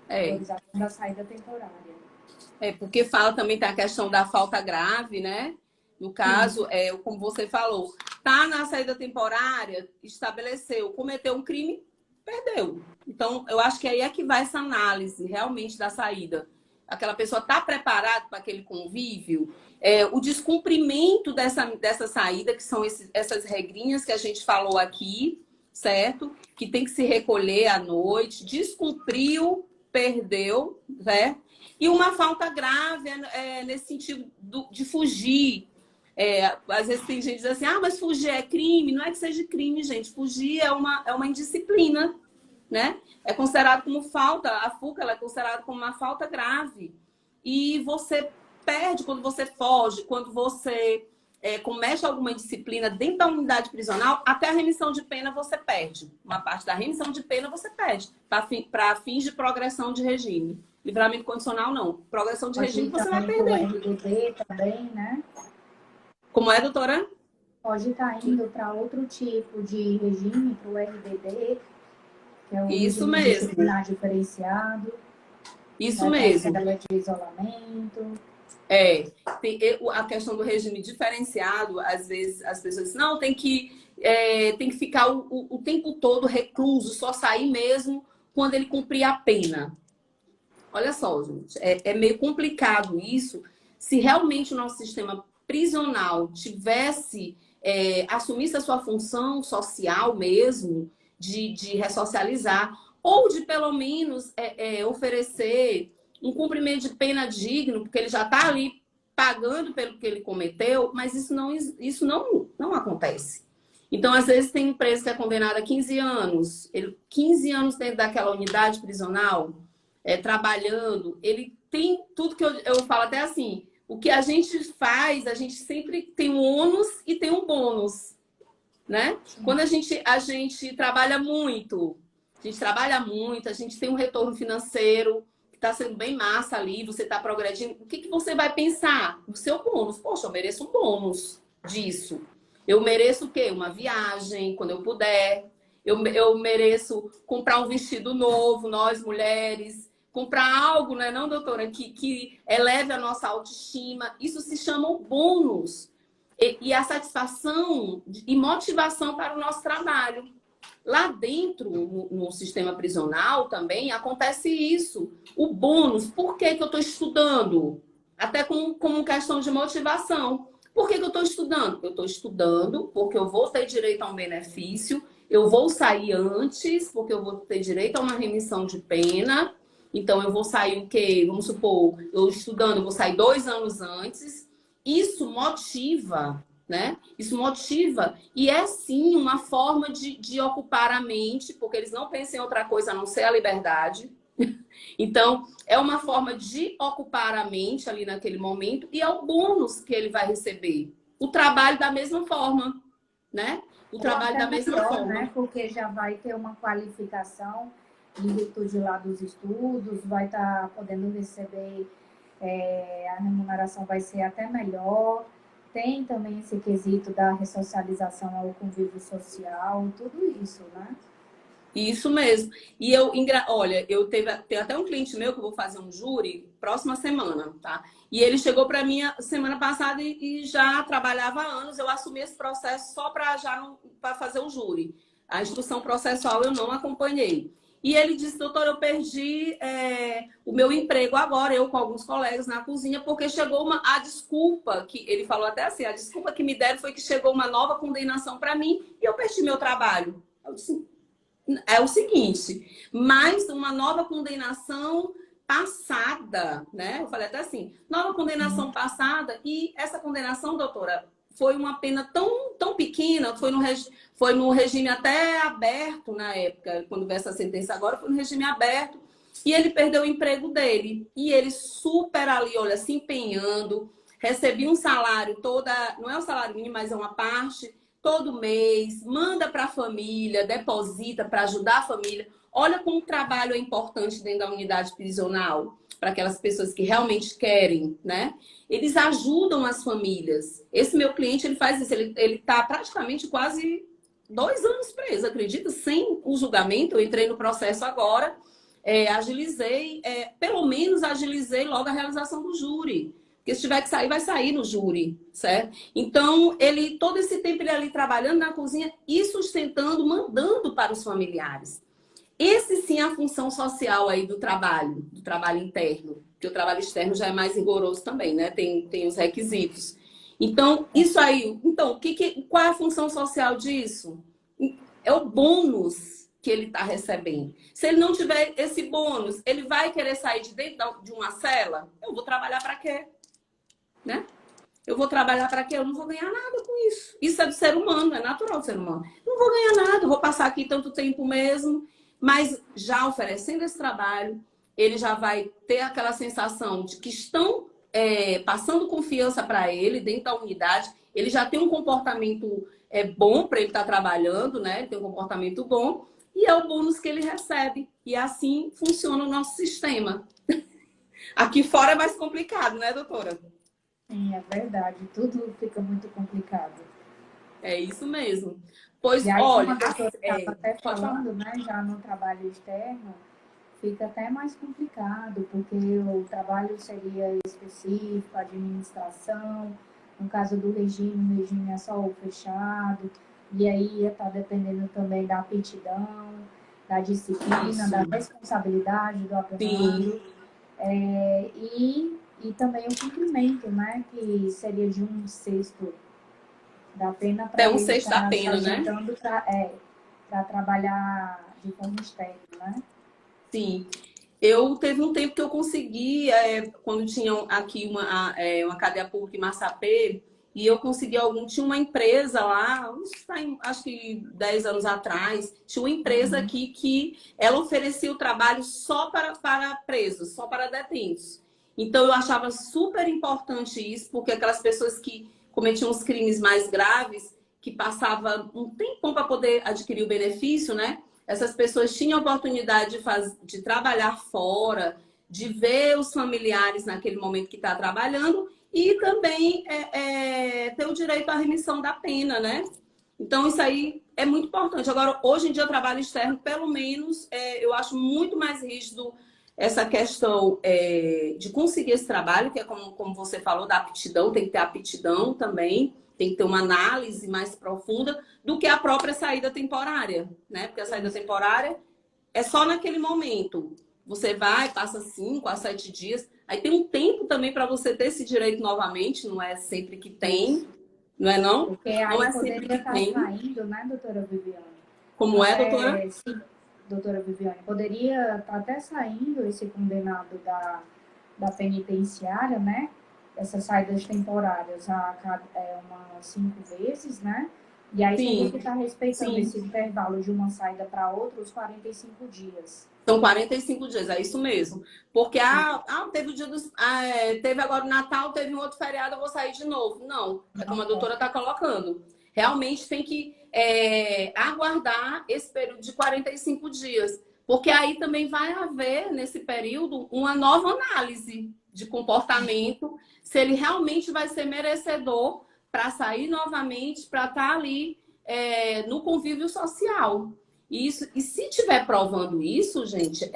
Autorização da saída temporária. Porque fala também, tem a questão da falta grave, né? No caso, como você falou, tá na saída temporária, estabeleceu, cometeu um crime, perdeu. Então, eu acho que aí é que vai essa análise realmente da saída. Aquela pessoa está preparada para aquele convívio? O descumprimento dessa saída, que são essas regrinhas que a gente falou aqui, certo? Que tem que se recolher à noite, descumpriu, perdeu, certo? E uma falta grave nesse sentido de fugir. Às vezes tem gente que diz assim, mas fugir é crime. Não é que seja crime, gente. Fugir é uma indisciplina, né? É considerado como falta, a fuga ela é considerada como uma falta grave. e você perde quando você foge, quando você comete alguma disciplina dentro da unidade prisional, até a remissão de pena você perde. Uma parte da remissão de pena você perde, para fins de progressão de regime. Livramento condicional, não. Progressão de regime você vai perder. RDD também, né? Como é, doutora? Pode estar indo para outro tipo de regime, para o RDD, que é o Isso regime mesmo. disciplinar diferenciado. Isso mesmo. Cela de isolamento. A questão do regime diferenciado, às vezes as pessoas dizem, não, tem que ficar o tempo todo recluso, só sair mesmo quando ele cumprir a pena. Olha só, gente, é meio complicado isso. Se realmente o nosso sistema prisional assumisse a sua função social mesmo, de ressocializar, ou de pelo menos oferecer um cumprimento de pena digno, porque ele já está ali pagando pelo que ele cometeu, mas isso não acontece. Então, às vezes, tem um preso que é condenado a 15 anos, 15 anos dentro daquela unidade prisional, trabalhando, ele tem tudo que eu falo até assim, o que a gente faz, a gente sempre tem um ônus e tem um bônus, né? Quando a gente trabalha muito, a gente tem um retorno financeiro, está sendo bem massa ali, você está progredindo, o que você vai pensar? O seu bônus. Poxa, eu mereço um bônus disso. Eu mereço o quê? Uma viagem, quando eu puder. Eu mereço comprar um vestido novo, nós mulheres. Comprar algo, né, não, doutora, que eleve a nossa autoestima. Isso se chama o bônus. E a satisfação e motivação para o nosso trabalho. Lá dentro, no sistema prisional também, acontece isso. O bônus, por que eu estou estudando? Até como questão de motivação. Por que eu estou estudando? Eu estou estudando porque eu vou ter direito a um benefício, eu vou sair antes, porque eu vou ter direito a uma remissão de pena. Então, eu vou sair o quê? Vamos supor, eu estudando, eu vou sair 2 anos antes. Isso motiva, né? Isso motiva e é sim uma forma de ocupar a mente, porque eles não pensam em outra coisa a não ser a liberdade. Então, é uma forma de ocupar a mente ali naquele momento e é o bônus que ele vai receber. O trabalho da mesma forma, né? O trabalho da mesma forma. Né? Porque já vai ter uma qualificação em virtude lá dos estudos, vai estar podendo receber, a remuneração vai ser até melhor. Tem também esse quesito da ressocialização ao convívio social, tudo isso, né? Isso mesmo. E olha, tem até um cliente meu que eu vou fazer um júri próxima semana, tá? E ele chegou para mim semana passada e já trabalhava há anos. Eu assumi esse processo só para fazer o júri. A instrução processual eu não acompanhei. E ele disse, doutor, eu perdi o meu emprego agora, eu com alguns colegas na cozinha, porque chegou a desculpa, que ele falou até assim, a desculpa que me deram foi que chegou uma nova condenação para mim e eu perdi meu trabalho. Eu disse, é o seguinte, mais uma nova condenação passada, né? Eu falei até assim, nova condenação passada e essa condenação, doutora, foi uma pena tão pequena, foi no regime até aberto na época, quando veio essa sentença agora, foi no regime aberto, e ele perdeu o emprego dele. E ele super ali, olha, se empenhando, recebia um salário não é um salário mínimo, mas é uma parte, todo mês, manda para a família, deposita para ajudar a família. Olha como o trabalho é importante dentro da unidade prisional, para aquelas pessoas que realmente querem, né? Eles ajudam as famílias. Esse meu cliente, ele faz isso. Ele está praticamente quase 2 anos preso, acredita? Sem o julgamento. Eu entrei no processo agora, pelo menos agilizei logo a realização do júri. Porque se tiver que sair, vai sair no júri, certo? Então, todo esse tempo ele ali trabalhando na cozinha e sustentando, mandando para os familiares. Esse sim é a função social aí do trabalho interno. Porque o trabalho externo já é mais rigoroso também, né? Tem os requisitos. Então, isso aí. Então, qual é a função social disso? É o bônus que ele está recebendo. Se ele não tiver esse bônus, ele vai querer sair de dentro de uma cela? Eu vou trabalhar para quê? Né? Eu vou trabalhar para quê? Eu não vou ganhar nada com isso. Isso é do ser humano, é natural do ser humano. Não vou ganhar nada, eu vou passar aqui tanto tempo mesmo. Mas já oferecendo esse trabalho, ele já vai ter aquela sensação de que estão passando confiança para ele dentro da unidade, ele já tem um comportamento bom para ele estar trabalhando, né? Ele tem um comportamento bom e é o bônus que ele recebe. E assim funciona o nosso sistema. Aqui fora é mais complicado, né, doutora? Sim, é verdade. Tudo fica muito complicado. É isso mesmo. Pois, E aí, como a olha, doutora estava até pode falar. falando, né, já no trabalho externo, fica até mais complicado, porque o trabalho seria específico, administração, no caso do regime, o regime é só o fechado, e aí ia estar dependendo também da aptidão, da disciplina, Isso. da responsabilidade do Sim. aprendiz, e também o cumprimento, né, que seria de 1/6 da pena para Até um ele sexto da estar se pena, né? ajeitando para trabalhar de forma externa, né? Sim. Eu teve um tempo que eu consegui, quando tinha aqui uma cadeia pública em Massapê, e eu consegui tinha uma empresa lá, acho que 10 anos atrás, tinha uma empresa aqui que ela oferecia o trabalho só para presos, só para detentos. Então eu achava super importante isso, porque aquelas pessoas que cometiam os crimes mais graves, que passavam um tempão para poder adquirir o benefício, né? Essas pessoas tinham a oportunidade de trabalhar fora, de ver os familiares naquele momento que está trabalhando e também ter o direito à remissão da pena, né? Então, isso aí é muito importante. Agora, hoje em dia, o trabalho externo, pelo menos, eu acho muito mais rígido essa questão de conseguir esse trabalho, que é como você falou, da aptidão, tem que ter aptidão também, tem que ter uma análise mais profunda do que a própria saída temporária, né? Porque a saída temporária é só naquele momento. Você vai, passa 5 a 7 dias, aí tem um tempo também para você ter esse direito novamente, não é sempre que tem, não é não? Porque Não aí é sempre poderia que estar tem. saindo, né, doutora Viviane? Como é, doutora? Até, sim, doutora Viviane, poderia estar até saindo esse condenado da penitenciária, né? Essas saídas temporárias umas 5 vezes, né? E aí teria Sim, que estar respeitando sim. esse intervalo de uma saída para outra, os 45 dias. São 45 dias, é isso mesmo. Porque teve o dia teve agora o Natal, teve um outro feriado, eu vou sair de novo. Não, é Não como a pode. doutora está colocando. Realmente tem que aguardar esse período de 45 dias. Porque aí também vai haver, nesse período, uma nova análise de comportamento, se ele realmente vai ser merecedor para sair novamente, para estar ali no convívio social. Isso, e se tiver provando isso, gente,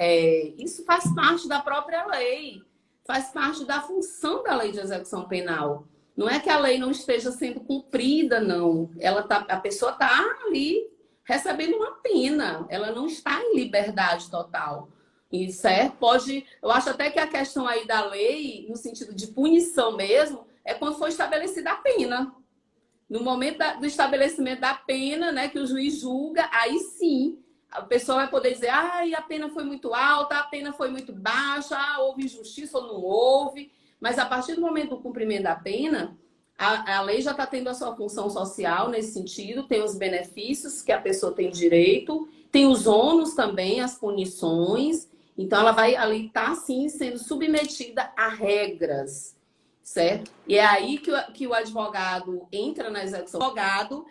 isso faz parte da própria lei, faz parte da função da lei de execução penal. Não é que a lei não esteja sendo cumprida, não. A pessoa está ali recebendo uma pena, ela não está em liberdade total. Isso pode. Eu acho até que a questão aí da lei, no sentido de punição mesmo, é quando for estabelecida a pena. No momento do estabelecimento da pena, né, que o juiz julga, aí sim a pessoa vai poder dizer: a pena foi muito alta, a pena foi muito baixa, houve injustiça ou não houve. Mas a partir do momento do cumprimento da pena, a lei já está tendo a sua função social nesse sentido, tem os benefícios que a pessoa tem direito, tem os ônus também, as punições. Então, ela vai ali estar, sim, sendo submetida a regras, certo? E é aí que o advogado entra na execução. O advogado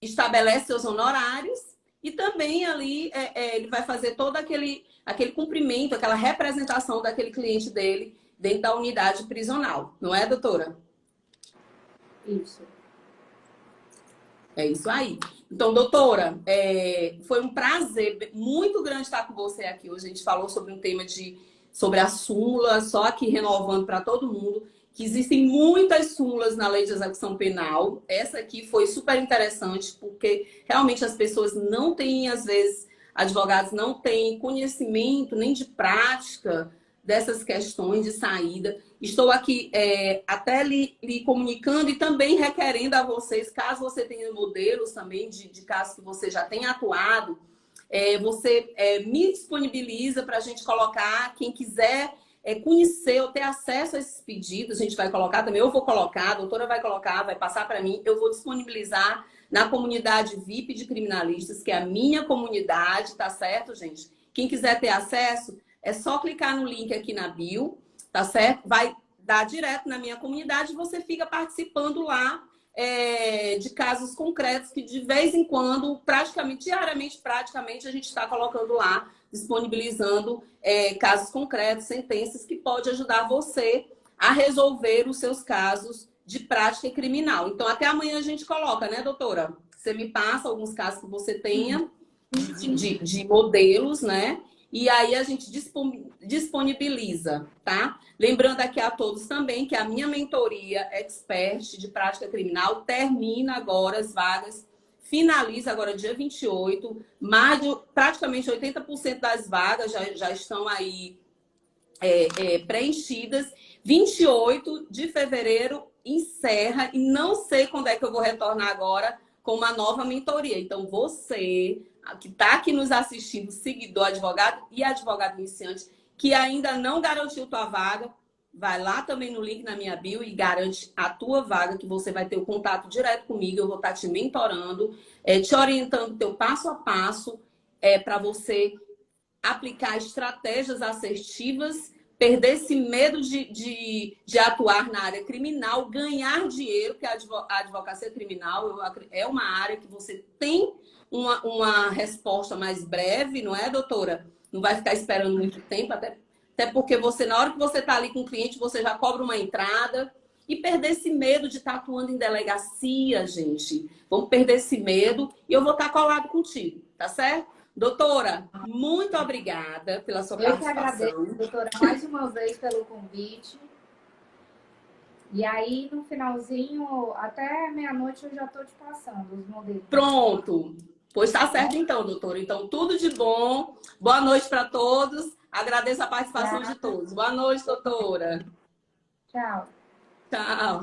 estabelece seus honorários e também ali ele vai fazer todo aquele cumprimento, aquela representação daquele cliente dele dentro da unidade prisional. Não é, doutora? Isso. É isso aí. Então, doutora, foi um prazer muito grande estar com você aqui hoje. A gente falou sobre um tema sobre a súmula, só aqui renovando para todo mundo que existem muitas súmulas na lei de execução penal. Essa aqui foi super interessante, porque realmente as pessoas não têm, às vezes, advogados não têm conhecimento nem de prática dessas questões de saída. Estou aqui até lhe comunicando e também requerendo a vocês, caso você tenha modelos também de casos que você já tenha atuado, você me disponibiliza para a gente colocar, quem quiser conhecer ou ter acesso a esses pedidos, a gente vai colocar também, eu vou colocar, a doutora vai colocar, vai passar para mim, eu vou disponibilizar na comunidade VIP de criminalistas, que é a minha comunidade, tá certo, gente? Quem quiser ter acesso, é só clicar no link aqui na bio, tá certo? Vai dar direto na minha comunidade e você fica participando lá de casos concretos que de vez em quando, praticamente, diariamente, praticamente, a gente está colocando lá, disponibilizando casos concretos, sentenças que pode ajudar você a resolver os seus casos de prática criminal. Então, até amanhã a gente coloca, né, doutora? Você me passa alguns casos que você tenha de modelos, né? E aí a gente disponibiliza, tá? Lembrando aqui a todos também que a minha mentoria Expert de prática criminal termina agora as vagas, finaliza agora dia 28, mais de praticamente 80% das vagas já estão aí preenchidas. 28 de fevereiro encerra e não sei quando é que eu vou retornar agora com uma nova mentoria. Então, você que está aqui nos assistindo, seguidor, advogado e advogado iniciante, que ainda não garantiu tua vaga, vai lá também no link na minha bio e garante a tua vaga, que você vai ter o contato direto comigo, eu vou estar te mentorando, te orientando teu passo a passo para você aplicar estratégias assertivas, perder esse medo de atuar na área criminal, ganhar dinheiro, que a advocacia criminal é uma área que você tem uma resposta mais breve, não é, doutora? Não vai ficar esperando muito tempo, até porque você, na hora que você está ali com o cliente, você já cobra uma entrada. E perder esse medo de estar atuando em delegacia, gente. Vamos perder esse medo e eu vou estar colado contigo, tá certo? Doutora, muito obrigada pela sua participação. Eu que agradeço, doutora, mais uma vez pelo convite. E aí, no finalzinho, até meia-noite, eu já estou te passando os modelos. Pronto. Pois tá certo então, doutora. Então, tudo de bom. Boa noite para todos. Agradeço a participação de todos. Boa noite, doutora. Tchau. Tchau.